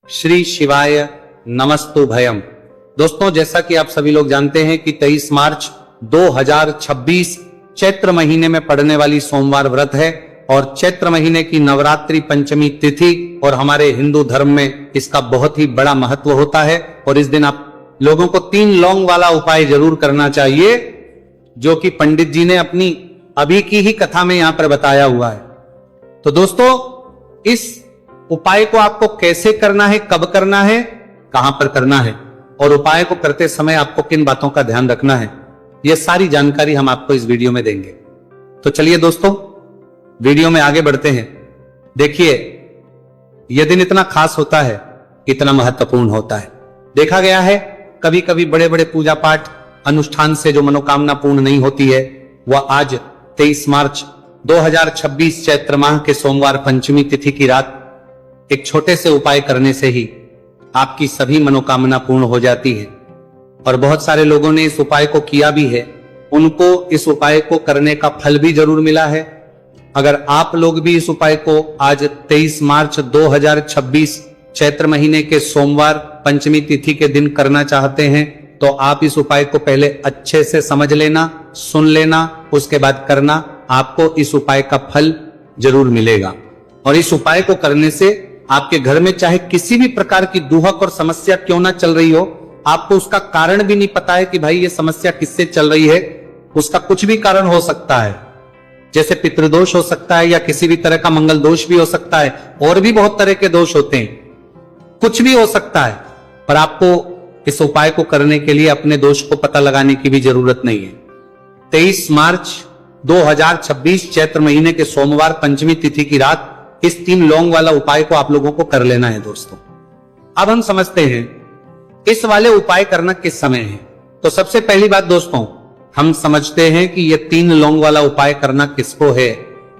श्री शिवाय नमस्तु भयम। दोस्तों, जैसा कि आप सभी लोग जानते हैं कि 23 मार्च 2026 चैत्र महीने में पड़ने वाली सोमवार व्रत है और चैत्र महीने की नवरात्रि पंचमी तिथि और हमारे हिंदू धर्म में इसका बहुत ही बड़ा महत्व होता है। और इस दिन आप लोगों को 3 लौंग वाला उपाय जरूर करना चाहिए, जो कि पंडित जी ने अपनी अभी की ही कथा में यहां पर बताया हुआ है। तो दोस्तों, इस उपाय को आपको कैसे करना है, कब करना है, कहां पर करना है और उपाय को करते समय आपको किन बातों का ध्यान रखना है, यह सारी जानकारी हम आपको इस वीडियो में देंगे। तो चलिए दोस्तों, वीडियो में आगे बढ़ते हैं। देखिए, यह दिन इतना खास होता है, इतना महत्वपूर्ण होता है। देखा गया है कभी कभी बड़े बड़े पूजा पाठ अनुष्ठान से जो मनोकामना पूर्ण नहीं होती है, वह आज 23 मार्च 2026 चैत्र माह के सोमवार पंचमी तिथि की रात एक छोटे से उपाय करने से ही आपकी सभी मनोकामना पूर्ण हो जाती है। और बहुत सारे लोगों ने इस उपाय को किया भी है, उनको इस उपाय को करने का फल भी जरूर मिला है। अगर आप लोग भी इस उपाय को आज 23 मार्च 2026 चैत्र महीने के सोमवार पंचमी तिथि के दिन करना चाहते हैं, तो आप इस उपाय को पहले अच्छे से समझ लेना, सुन लेना, उसके बाद करना। आपको इस उपाय का फल जरूर मिलेगा। और इस उपाय को करने से आपके घर में चाहे किसी भी प्रकार की दुहक और समस्या क्यों ना चल रही हो, आपको उसका कारण भी नहीं पता है कि भाई ये समस्या किससे चल रही है, उसका कुछ भी कारण हो सकता है। जैसे पितृदोष हो सकता है या किसी भी तरह का मंगल दोष भी हो सकता है, और भी बहुत तरह के दोष होते हैं, कुछ भी हो सकता है। पर आपको इस उपाय को करने के लिए अपने दोष को पता लगाने की भी जरूरत नहीं है। 23 मार्च 2026 चैत्र महीने के सोमवार पंचमी तिथि की रात इस 3 लौंग वाला उपाय को आप लोगों को कर लेना है। दोस्तों, अब हम समझते हैं इस वाले उपाय करना किस समय है। तो सबसे पहली बात दोस्तों, हम समझते हैं कि ये 3 लौंग वाला उपाय करना किसको है।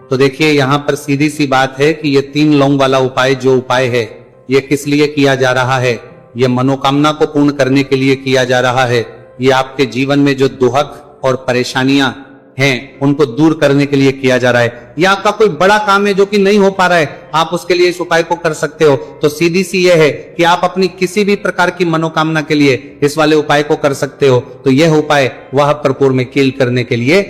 तो देखिए, यहां पर सीधी सी बात है कि ये 3 लौंग वाला उपाय जो उपाय है, ये किस लिए किया जा रहा है। ये मनोकामना को पूर्ण करने के लिए किया जा रहा है। ये आपके जीवन में जो दुहक और परेशानियां हैं, उनको दूर करने के लिए किया जा रहा है। या आपका कोई बड़ा काम है जो कि नहीं हो पा रहा है, आप उसके लिए इस उपाय को कर सकते हो। तो सीधी सी यह है कि आप अपनी किसी भी प्रकार की मनोकामना के लिए इस वाले उपाय को कर सकते हो। तो यह उपाय वह प्रपुर में कील करने के लिए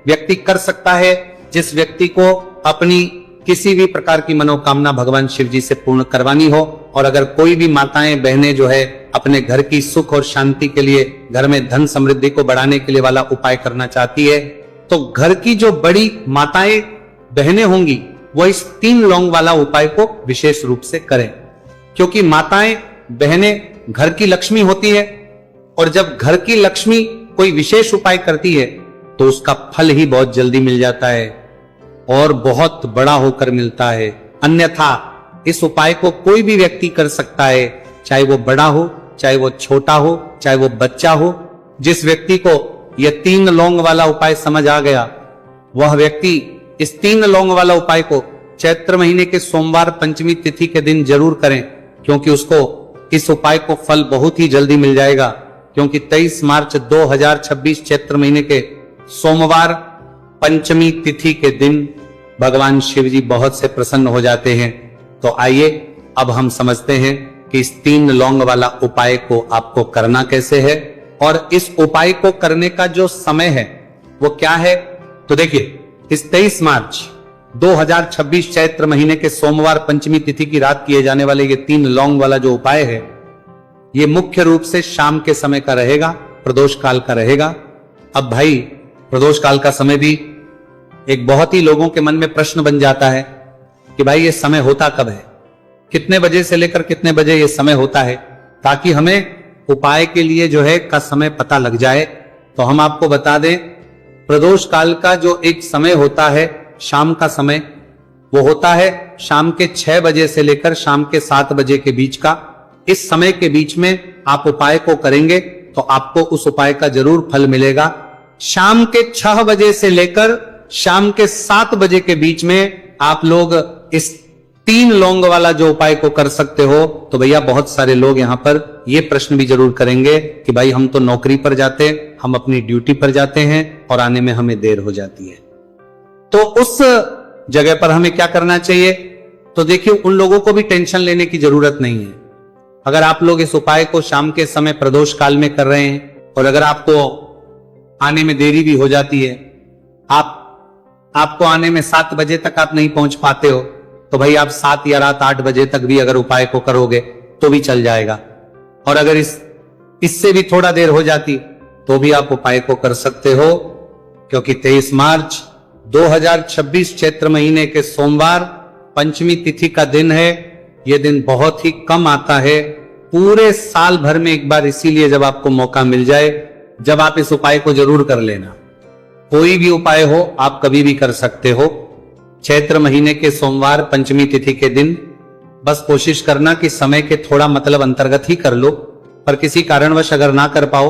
व्यक्ति कर सकता है, जिस व्यक्ति को अपनी किसी भी प्रकार की मनोकामना भगवान शिव जी से पूर्ण करवानी हो। और अगर कोई भी माताएं बहनें जो है अपने घर की सुख और शांति के लिए, घर में धन समृद्धि को बढ़ाने के लिए वाला उपाय करना चाहती है, तो घर की जो बड़ी माताएं बहनें होंगी वो इस 3 लौंग वाला उपाय को विशेष रूप से करें। क्योंकि माताएं बहनें घर की लक्ष्मी होती है, और जब घर की लक्ष्मी कोई विशेष उपाय करती है तो उसका फल ही बहुत जल्दी मिल जाता है और बहुत बड़ा होकर मिलता है। अन्यथा इस उपाय को कोई भी व्यक्ति कर सकता है, चाहे वो बड़ा हो, चाहे वो छोटा हो, चाहे वो बच्चा हो। जिस व्यक्ति को यह 3 लौंग वाला उपाय समझ आ गया, वह व्यक्ति इस 3 लौंग वाला उपाय को चैत्र महीने के सोमवार पंचमी तिथि के दिन जरूर करें, क्योंकि उसको इस उपाय को फल बहुत ही जल्दी मिल जाएगा। क्योंकि 23 मार्च 2026 चैत्र महीने के सोमवार पंचमी तिथि के दिन भगवान शिव जी बहुत से प्रसन्न हो जाते हैं। तो आइए अब हम समझते हैं कि इस 3 लौंग वाला उपाय को आपको करना कैसे है और इस उपाय को करने का जो समय है वो क्या है। तो देखिए, इस 23 मार्च 2026 चैत्र महीने के सोमवार पंचमी तिथि की रात किए जाने वाले ये 3 लौंग वाला जो उपाय है, ये मुख्य रूप से शाम के समय का रहेगा, प्रदोष काल का रहेगा। अब भाई, प्रदोष काल का समय भी एक बहुत ही लोगों के मन में प्रश्न बन जाता है कि भाई ये समय होता कब है, कितने बजे से लेकर कितने बजे ये समय होता है, ताकि हमें उपाय के लिए जो है का समय पता लग जाए। तो हम आपको बता दें, प्रदोष काल का जो एक समय होता है, शाम का समय, वो होता है शाम के 6 बजे से लेकर शाम के 7 बजे के बीच का। इस समय के बीच में आप उपाय को करेंगे तो आपको उस उपाय का जरूर फल मिलेगा। शाम के 6 बजे से लेकर शाम के 7 बजे के बीच में आप लोग इस 3 लौंग वाला जो उपाय को कर सकते हो। तो भैया, बहुत सारे लोग यहां पर ये प्रश्न भी जरूर करेंगे कि भाई हम तो नौकरी पर जाते, हम अपनी ड्यूटी पर जाते हैं और आने में हमें देर हो जाती है, तो उस जगह पर हमें क्या करना चाहिए। तो देखिए, उन लोगों को भी टेंशन लेने की जरूरत नहीं है। अगर आप लोग इस उपाय को शाम के समय प्रदोष काल में कर रहे हैं और अगर आपको आने में देरी भी हो जाती है, आपको आने में 7 बजे तक आप नहीं पहुंच पाते हो, तो भाई आप 7 या रात 8 बजे तक भी अगर उपाय को करोगे तो भी चल जाएगा। और अगर इससे भी थोड़ा देर हो जाती तो भी आप उपाय को कर सकते हो, क्योंकि 23 मार्च 2026 चैत्र महीने के सोमवार पंचमी तिथि का दिन है। यह दिन बहुत ही कम आता है पूरे साल भर में एक बार, इसीलिए जब आपको मौका मिल जाए, जब आप इस उपाय को जरूर कर लेना। कोई भी उपाय हो आप कभी भी कर सकते हो। चैत्र महीने के सोमवार पंचमी तिथि के दिन बस कोशिश करना कि समय के थोड़ा मतलब अंतर्गत ही कर लो, पर किसी कारणवश अगर ना कर पाओ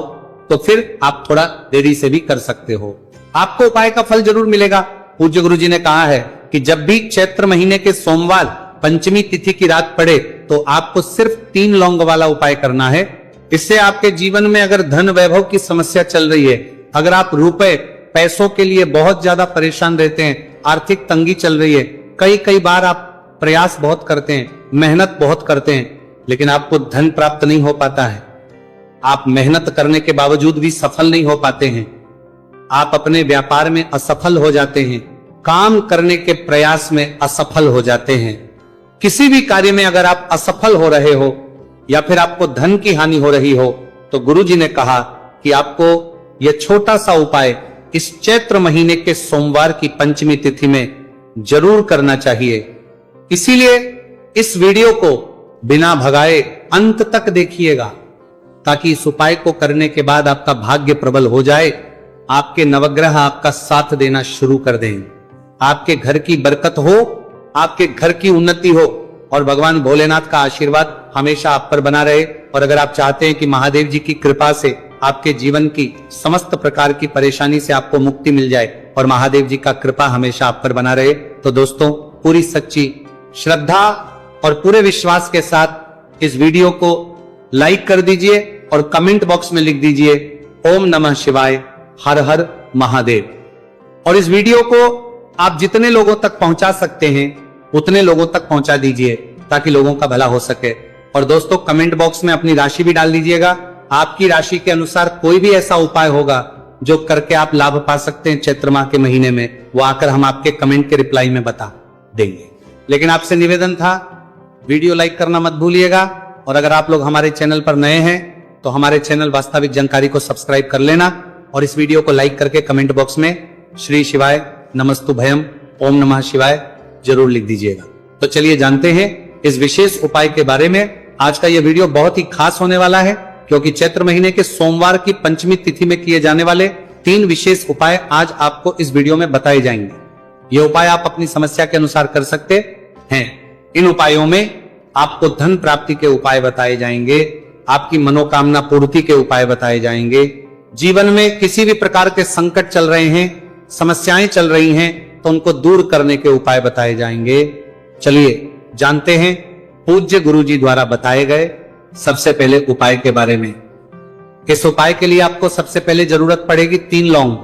तो फिर आप थोड़ा देरी से भी कर सकते हो। आपको उपाय का फल जरूर मिलेगा। पूज्य गुरु जी ने कहा है कि जब भी चैत्र महीने के सोमवार पंचमी तिथि की रात पड़े तो आपको सिर्फ 3 लौंग वाला उपाय करना है। इससे आपके जीवन में अगर धन वैभव की समस्या चल रही है, अगर आप रुपए पैसों के लिए बहुत ज्यादा परेशान रहते हैं, आर्थिक तंगी चल रही है, कई बार आप प्रयास बहुत करते हैं, मेहनत बहुत करते हैं, लेकिन आपको धन प्राप्त नहीं हो पाता है, आप मेहनत करने के बावजूद भी सफल नहीं हो पाते हैं, आप अपने व्यापार में असफल हो जाते हैं, काम करने के प्रयास में असफल हो जाते हैं, किसी भी कार्य में अगर आप असफल हो रहे हो या फिर आपको धन की हानि हो रही हो, तो गुरु जी ने कहा कि आपको यह छोटा सा उपाय इस चैत्र महीने के सोमवार की पंचमी तिथि में जरूर करना चाहिए। इसीलिए इस वीडियो को बिना भगाए अंत तक देखिएगा, ताकि इस उपाय को करने के बाद आपका भाग्य प्रबल हो जाए, आपके नवग्रह आपका साथ देना शुरू कर दें, आपके घर की बरकत हो, आपके घर की उन्नति हो और भगवान भोलेनाथ का आशीर्वाद हमेशा आप पर बना रहे। और अगर आप चाहते हैं कि महादेव जी की कृपा से आपके जीवन की समस्त प्रकार की परेशानी से आपको मुक्ति मिल जाए और महादेव जी का कृपा हमेशा आप पर बना रहे, तो दोस्तों पूरी सच्ची श्रद्धा और पूरे विश्वास के साथ इस वीडियो को लाइक कर दीजिए और कमेंट बॉक्स में लिख दीजिए ओम नमः शिवाय, हर हर महादेव। और इस वीडियो को आप जितने लोगों तक पहुंचा सकते हैं उतने लोगों तक पहुंचा दीजिए, ताकि लोगों का भला हो सके। और दोस्तों कमेंट बॉक्स में अपनी राशि भी डाल दीजिएगा। आपकी राशि के अनुसार कोई भी ऐसा उपाय होगा जो करके आप लाभ पा सकते हैं चैत्र माह के महीने में, वो आकर हम आपके कमेंट के रिप्लाई में बता देंगे। लेकिन आपसे निवेदन था, वीडियो लाइक करना मत भूलिएगा। और अगर आप लोग हमारे चैनल पर नए हैं तो हमारे चैनल वास्तविक जानकारी को सब्सक्राइब कर लेना और इस वीडियो को लाइक करके कमेंट बॉक्स में श्री शिवाय नमस्तु भयम ओम नमः शिवाय जरूर लिख दीजिएगा। तो चलिए जानते हैं इस विशेष उपाय के बारे में। आज का यह वीडियो बहुत ही खास होने वाला है, क्योंकि चैत्र महीने के सोमवार की पंचमी तिथि में किए जाने वाले 3 विशेष उपाय आज आपको इस वीडियो में बताए जाएंगे। ये उपाय आप अपनी समस्या के अनुसार कर सकते हैं। इन उपायों में आपको धन प्राप्ति के उपाय बताए जाएंगे, आपकी मनोकामना पूर्ति के उपाय बताए जाएंगे, जीवन में किसी भी प्रकार के संकट चल रहे हैं, समस्याएं चल रही हैं, तो उनको दूर करने के उपाय बताए जाएंगे। चलिए जानते हैं पूज्य गुरु जी द्वारा बताए गए सबसे पहले उपाय के बारे में। इस उपाय के लिए आपको सबसे पहले जरूरत पड़ेगी 3 लौंग।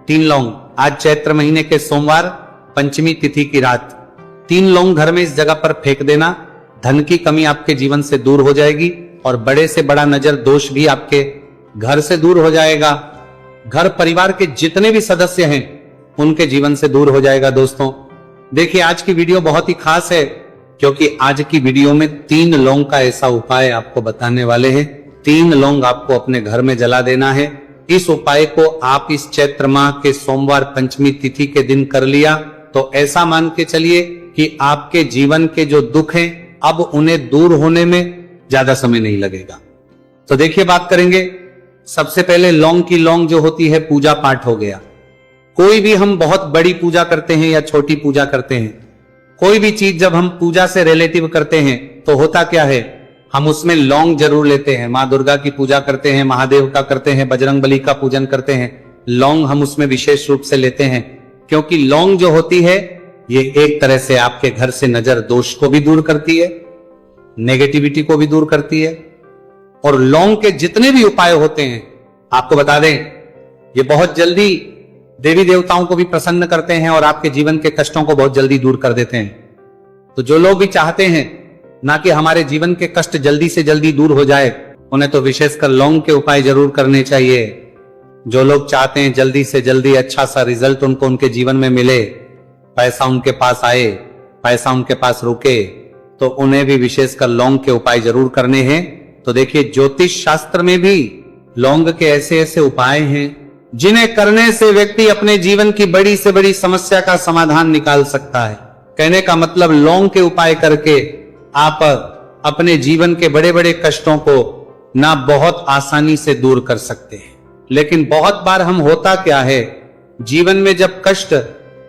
3 लौंग आज चैत्र महीने के सोमवार पंचमी तिथि की रात 3 लौंग घर में इस जगह पर फेंक देना। धन की कमी आपके जीवन से दूर हो जाएगी और बड़े से बड़ा नजर दोष भी आपके घर से दूर हो जाएगा। घर परिवार के जितने भी सदस्य हैं उनके जीवन से दूर हो जाएगा। दोस्तों देखिए आज की वीडियो बहुत ही खास है, क्योंकि आज की वीडियो में 3 लौंग का ऐसा उपाय आपको बताने वाले हैं। 3 लौंग आपको अपने घर में जला देना है। इस उपाय को आप इस चैत्र माह के सोमवार पंचमी तिथि के दिन कर लिया तो ऐसा मान के चलिए कि आपके जीवन के जो दुख हैं अब उन्हें दूर होने में ज्यादा समय नहीं लगेगा। तो देखिए बात करेंगे सबसे पहले लौंग की। लौंग जो होती है पूजा पाठ हो गया। कोई भी हम बहुत बड़ी पूजा करते हैं या छोटी पूजा करते हैं, कोई भी चीज जब हम पूजा से रिलेटिव करते हैं तो होता क्या है, हम उसमें लौंग जरूर लेते हैं। माँ दुर्गा की पूजा करते हैं, महादेव का करते हैं, बजरंगबली का पूजन करते हैं, लौंग हम उसमें विशेष रूप से लेते हैं, क्योंकि लौंग जो होती है ये एक तरह से आपके घर से नजर दोष को भी दूर करती है, नेगेटिविटी को भी दूर करती है। और लौंग के जितने भी उपाय होते हैं आपको बता दें, ये बहुत जल्दी देवी देवताओं को भी प्रसन्न करते हैं और आपके जीवन के कष्टों को बहुत जल्दी दूर कर देते हैं। तो जो लोग भी चाहते हैं ना कि हमारे जीवन के कष्ट जल्दी से जल्दी दूर हो जाए, उन्हें तो विशेषकर लौंग के उपाय जरूर करने चाहिए। जो लोग चाहते हैं जल्दी से जल्दी अच्छा सा रिजल्ट उनको उनके जीवन में मिले, पैसा उनके पास आए, पैसा उनके पास रुके, तो उन्हें भी विशेषकर लौंग के उपाय जरूर करने हैं। तो देखिए, ज्योतिष शास्त्र में भी लौंग के ऐसे ऐसे उपाय हैं जिन्हें करने से व्यक्ति अपने जीवन की बड़ी से बड़ी समस्या का समाधान निकाल सकता है। कहने का मतलब, लौंग के उपाय करके आप अपने जीवन के बड़े बड़े कष्टों को ना बहुत आसानी से दूर कर सकते हैं। लेकिन बहुत बार हम होता क्या है, जीवन में जब कष्ट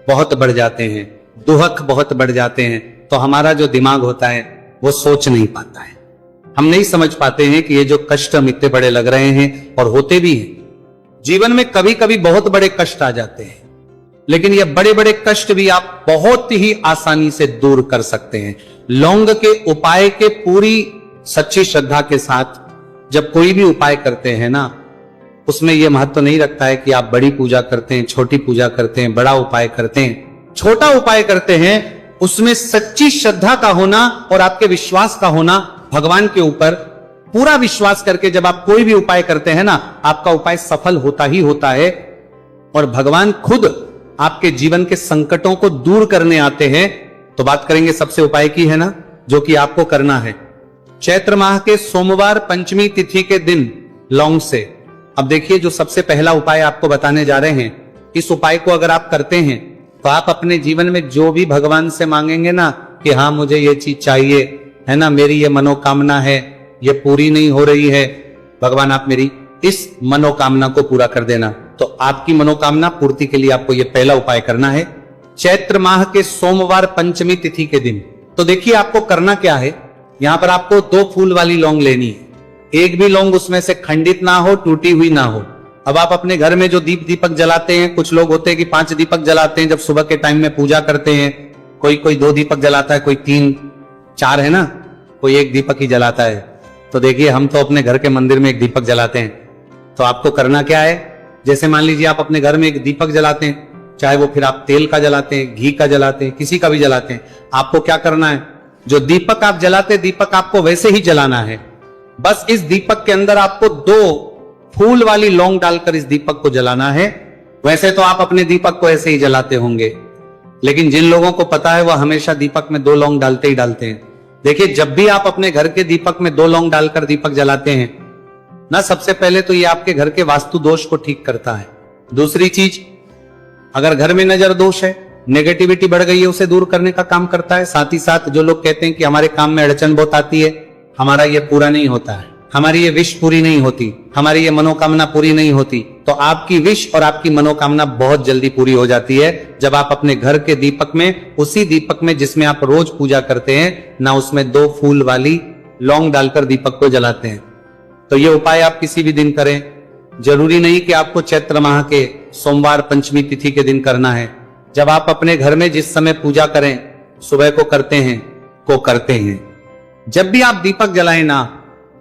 बहुत बढ़ जाते हैं, दुख बहुत बढ़ जाते हैं, तो हमारा जो दिमाग होता है वो सोच नहीं पाता है। हम नहीं समझ पाते हैं कि ये जो कष्ट हम इतने बड़े लग रहे हैं, और होते भी हैं। जीवन में कभी कभी बहुत बड़े कष्ट आ जाते हैं, लेकिन ये बड़े बड़े कष्ट भी आप बहुत ही आसानी से दूर कर सकते हैं लौंग के उपाय के पूरी सच्ची श्रद्धा के साथ। जब कोई भी उपाय करते हैं ना, उसमें यह महत्व नहीं रखता है कि आप बड़ी पूजा करते हैं, छोटी पूजा करते हैं, बड़ा उपाय करते हैं, छोटा उपाय करते हैं, उसमें सच्ची श्रद्धा का होना और आपके विश्वास का होना, भगवान के ऊपर पूरा विश्वास करके जब आप कोई भी उपाय करते हैं ना, आपका उपाय सफल होता ही होता है। और भगवान खुद आपके जीवन के संकटों को दूर करने आते हैं। तो बात करेंगे सबसे उपाय की, है ना, जो कि आपको करना है चैत्र माह के सोमवार पंचमी तिथि के दिन लौंग से। अब देखिए, जो सबसे पहला उपाय आपको बताने जा रहे हैं, इस उपाय को अगर आप करते हैं तो आप अपने जीवन में जो भी भगवान से मांगेंगे ना कि हाँ मुझे ये चीज चाहिए, है ना, मेरी ये मनोकामना है, ये पूरी नहीं हो रही है, भगवान आप मेरी इस मनोकामना को पूरा कर देना। तो आपकी मनोकामना पूर्ति के लिए आपको ये पहला उपाय करना है चैत्र माह के सोमवार पंचमी तिथि के दिन। तो देखिए, आपको करना क्या है, यहां पर आपको 2 फूल वाली लौंग लेनी है। एक भी लौंग उसमें से खंडित ना हो, टूटी हुई ना हो। अब आप अपने घर में जो दीपक जलाते हैं, कुछ लोग होते हैं कि 5 दीपक जलाते हैं जब सुबह के टाइम में पूजा करते हैं, कोई 2 दीपक जलाता है, कोई 3 4, है ना, कोई 1 दीपक ही जलाता है। तो देखिए, हम तो अपने घर के मंदिर में 1 दीपक जलाते हैं। तो आपको करना क्या है, जैसे मान लीजिए आप अपने घर में 1 दीपक जलाते हैं, चाहे वो फिर आप तेल का जलाते हैं, घी का जलाते हैं, किसी का भी जलाते हैं, आपको क्या करना है, जो दीपक आप जलाते, दीपक आपको वैसे ही जलाना है। बस इस दीपक के अंदर आपको 2 फूल वाली लौंग डालकर इस दीपक को जलाना है। वैसे तो आप अपने दीपक को ऐसे ही जलाते होंगे, लेकिन जिन लोगों को पता है वह हमेशा दीपक में 2 लौंग डालते ही डालते हैं। देखिए, जब भी आप अपने घर के दीपक में 2 लौंग डालकर दीपक जलाते हैं ना, सबसे पहले तो ये आपके घर के वास्तु दोष को ठीक करता है। दूसरी चीज, अगर घर में नजर दोष है, नेगेटिविटी बढ़ गई है, उसे दूर करने का काम करता है। साथ ही साथ जो लोग कहते हैं कि हमारे काम में अड़चन बहुत आती है, हमारा ये पूरा नहीं होता है, हमारी ये विश पूरी नहीं होती, हमारी ये मनोकामना पूरी नहीं होती, तो आपकी विश और आपकी मनोकामना बहुत जल्दी पूरी हो जाती है जब आप अपने घर के दीपक में, उसी दीपक में जिसमें आप रोज पूजा करते हैं ना, उसमें 2 फूल वाली लौंग डालकर दीपक को जलाते हैं। तो ये उपाय आप किसी भी दिन करें, जरूरी नहीं कि आपको चैत्र माह के सोमवार पंचमी तिथि के दिन करना है। जब आप अपने घर में जिस समय पूजा करें, सुबह को करते हैं, जब भी आप दीपक जलाएं ना,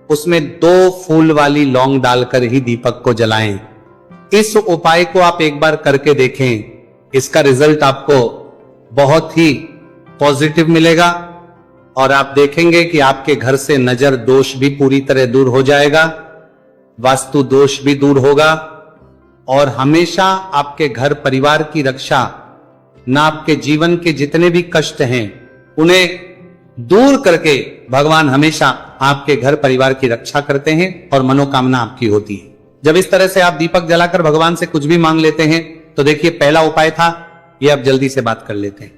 उसमें 2 फूल वाली लौंग डालकर ही दीपक को जलाएं। इस उपाय को आप एक बार करके देखें, इसका रिजल्ट आपको बहुत ही पॉजिटिव मिलेगा और आप देखेंगे कि आपके घर से नजर दोष भी पूरी तरह दूर हो जाएगा, वास्तु दोष भी दूर होगा और हमेशा आपके घर परिवार की रक्षा, ना आपके जीवन के जितने भी कष्ट हैं उन्हें दूर करके भगवान हमेशा आपके घर परिवार की रक्षा करते हैं और मनोकामना आपकी होती है। जब इस तरह से आप दीपक जलाकर भगवान से कुछ भी मांग लेते हैं, तो देखिए, पहला उपाय था ये, अब जल्दी से बात कर लेते हैं।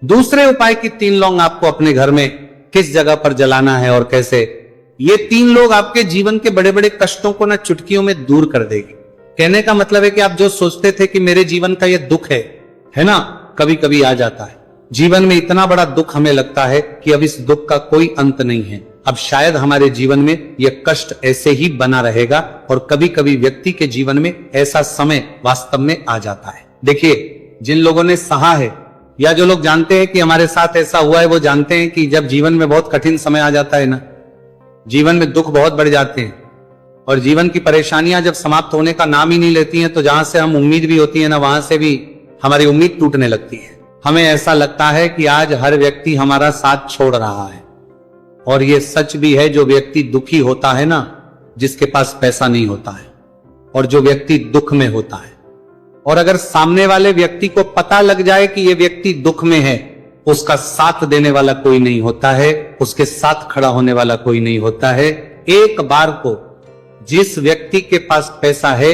दूसरे उपाय की 3 लौंग आपको अपने घर में किस जगह पर जलाना है और कैसे, ये 3 लोग आपके जीवन के बड़े बड़े कष्टों को ना चुटकियों में दूर कर देगी। कहने का मतलब है कि आप जो सोचते थे कि मेरे जीवन का ये दुख है ना, कभी कभी आ जाता है जीवन में, इतना बड़ा दुख हमें लगता है कि अब इस दुख का कोई अंत नहीं है, अब शायद हमारे जीवन में यह कष्ट ऐसे ही बना रहेगा। और कभी कभी व्यक्ति के जीवन में ऐसा समय वास्तव में आ जाता है। देखिए, जिन लोगों ने सहा है या जो लोग जानते हैं कि हमारे साथ ऐसा हुआ है, वो जानते हैं कि जब जीवन में बहुत कठिन समय आ जाता है ना, जीवन में दुख बहुत बढ़ जाते हैं और जीवन की परेशानियां जब समाप्त होने का नाम ही नहीं लेती हैं, तो जहां से हम उम्मीद भी होती है ना, वहां से भी हमारी उम्मीद टूटने लगती है। हमें ऐसा लगता है कि आज हर व्यक्ति हमारा साथ छोड़ रहा है, और ये सच भी है, जो व्यक्ति दुखी होता है ना, जिसके पास पैसा नहीं होता है, और जो व्यक्ति दुख में होता है, और अगर सामने वाले व्यक्ति को पता लग जाए कि ये व्यक्ति दुख में है, उसका साथ देने वाला कोई नहीं होता है, उसके साथ खड़ा होने वाला कोई नहीं होता है। एक बार को जिस व्यक्ति के पास पैसा है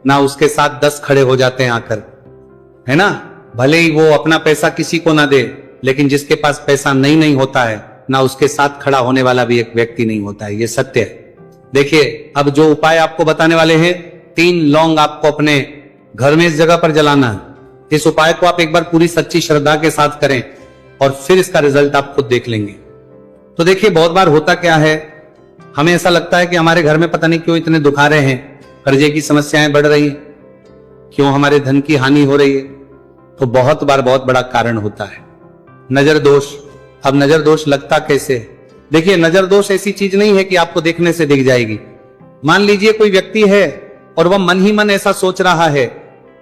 ना, उसके साथ 10 खड़े हो जाते हैं आकर, है ना। भले ही वो अपना पैसा किसी को ना दे, लेकिन जिसके पास पैसा नहीं होता है ना, उसके साथ खड़ा होने वाला भी एक व्यक्ति नहीं होता है। ये सत्य है। देखिए, अब जो उपाय आपको बताने वाले हैं, 3 लौंग आपको अपने घर में इस जगह पर जलाना है। इस उपाय को आप एक बार पूरी सच्ची श्रद्धा के साथ करें और फिर इसका रिजल्ट आप खुद देख लेंगे। तो देखिए, बहुत बार होता क्या है, हमें ऐसा लगता है कि हमारे घर में पता नहीं क्यों इतने दुख आ रहे हैं, कर्जे की समस्याएं बढ़ रही है, क्यों हमारे धन की हानि हो रही है। तो बहुत बार बहुत बड़ा कारण होता है नजर दोष। अब नजर दोष लगता कैसे? देखिए, नजर दोष ऐसी चीज नहीं है कि आपको देखने से दिख जाएगी। मान लीजिए कोई व्यक्ति है और वह मन ही मन ऐसा सोच रहा है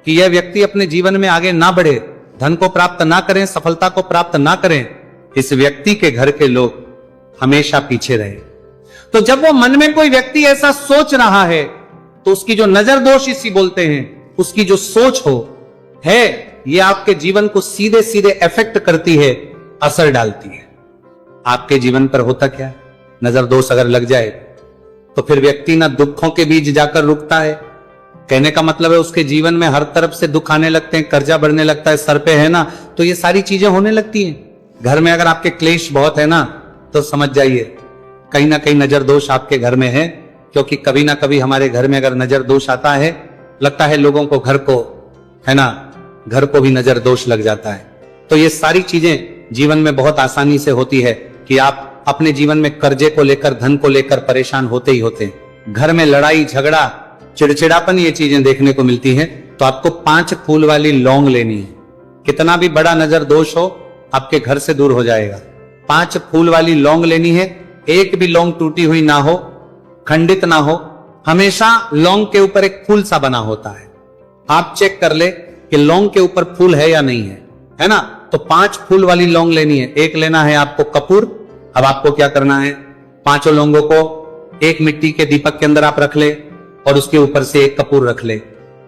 कि यह व्यक्ति अपने जीवन में आगे ना बढ़े, धन को प्राप्त ना करें, सफलता को प्राप्त ना करें, इस व्यक्ति के घर के लोग हमेशा पीछे रहे। तो जब वो मन में कोई व्यक्ति ऐसा सोच रहा है, तो उसकी जो नजर दोष इसी बोलते हैं, उसकी जो सोच हो है, ये आपके जीवन को सीधे सीधे इफेक्ट करती है, असर डालती है। आपके जीवन पर होता क्या है, नजर दोष अगर लग जाए तो फिर व्यक्ति ना दुखों के बीच जाकर रुकता है। कहने का मतलब है, उसके जीवन में हर तरफ से दुख आने लगते हैं, कर्जा बढ़ने लगता है, सर पे है ना, तो ये सारी चीजें होने लगती हैं। घर में अगर आपके क्लेश बहुत है ना, तो समझ जाइए कहीं ना कहीं नजर दोष आपके घर में है। क्योंकि कभी ना कभी हमारे घर में अगर नजर दोष आता है, लगता है लोगों को, घर को, है ना, घर को भी नजर दोष लग जाता है। तो ये सारी चीजें जीवन में बहुत आसानी से होती है कि आप अपने जीवन में कर्जे को लेकर, धन को लेकर परेशान होते ही होते हैं। घर में लड़ाई झगड़ा, चिड़चिड़ापन, ये चीजें देखने को मिलती हैं। तो आपको 5 फूल वाली लौंग लेनी है। कितना भी बड़ा नजर दोष हो, आपके घर से दूर हो जाएगा। 5 फूल वाली लौंग लेनी है। एक भी लौंग टूटी हुई ना हो, खंडित ना हो, हमेशा लौंग के ऊपर एक फूल सा बना होता है। आप चेक कर ले कि लौंग के ऊपर फूल है या नहीं है ना। तो 5 फूल वाली लौंग लेनी है। एक लेना है आपको कपूर। अब आपको क्या करना है, 5 लौंगों को एक मिट्टी के दीपक के अंदर आप रख ले और उसके ऊपर से एक कपूर रख ले।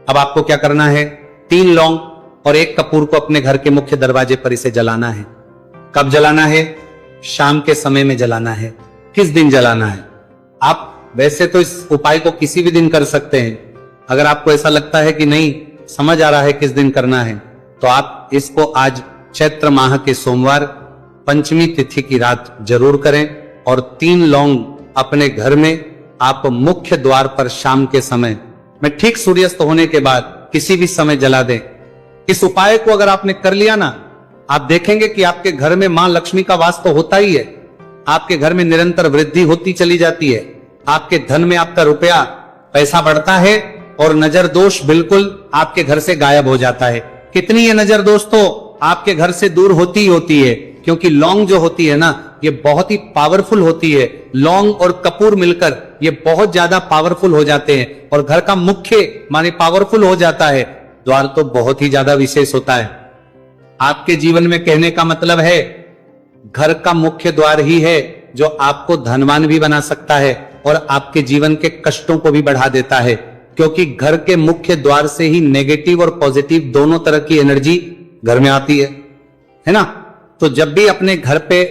अब आपको क्या करना है, 3 लौंग और एक कपूर को अपने घर के मुख्य दरवाजे पर इसे जलाना है। कब जलाना है? शाम के समय में जलाना है। किस दिन जलाना है? आप वैसे तो इस उपाय को किसी भी दिन कर सकते हैं। अगर आपको ऐसा लगता है कि नहीं समझ आ रहा है किस दिन करना है, तो आप इसको आज चैत्र माह के सोमवार पंचमी तिथि की रात जरूर करें और 3 लौंग अपने घर में आप मुख्य द्वार पर शाम के समय में ठीक सूर्यास्त होने के बाद किसी भी समय जला दें। इस उपाय को अगर आपने कर लिया ना, आप देखेंगे कि आपके घर में मां लक्ष्मी का वास तो होता ही है। आपके घर में निरंतर वृद्धि होती चली जाती है। आपके धन में आपका रुपया पैसा बढ़ता है और नजर दोष बिल्कुल आपके घर से गायब हो जाता है। कितनी ये नजर दोष तो आपके घर से दूर होती ही होती है, क्योंकि लौंग जो होती है ना, ये बहुत ही पावरफुल होती है। लौंग और कपूर मिलकर ये बहुत ज्यादा पावरफुल हो जाते हैं और घर का मुख्य माने पावरफुल हो जाता है। द्वार तो बहुत ही ज्यादा विशेष होता है। आपके जीवन में कहने का मतलब है, घर का मुख्य द्वार ही है जो आपको धनवान भी बना सकता है और आपके जीवन के कष्टों को भी बढ़ा देता है। क्योंकि घर के मुख्य द्वार से ही नेगेटिव और पॉजिटिव दोनों तरह की एनर्जी घर में आती है ना। तो जब भी अपने घर पे,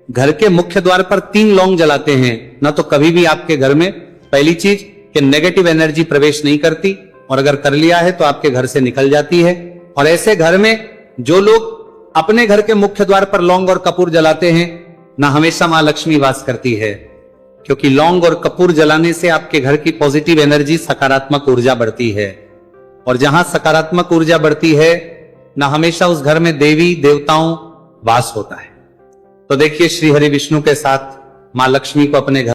घर के मुख्य द्वार पर 3 लौंग जलाते हैं ना, तो कभी भी आपके घर में पहली चीज कि नेगेटिव एनर्जी प्रवेश नहीं करती, और अगर कर लिया है तो आपके घर से निकल जाती है। और ऐसे घर में जो लोग अपने घर के मुख्य द्वार पर लौंग और कपूर जलाते हैं ना, हमेशा मां लक्ष्मी वास करती है। क्योंकि लौंग और कपूर जलाने से आपके घर की पॉजिटिव एनर्जी, सकारात्मक ऊर्जा बढ़ती है। और जहां सकारात्मक ऊर्जा बढ़ती है ना, हमेशा उस घर में देवी देवताओं वास होता है। तो देखिए, श्री हरि विष्णु के साथ मां लक्ष्मी को अपने घर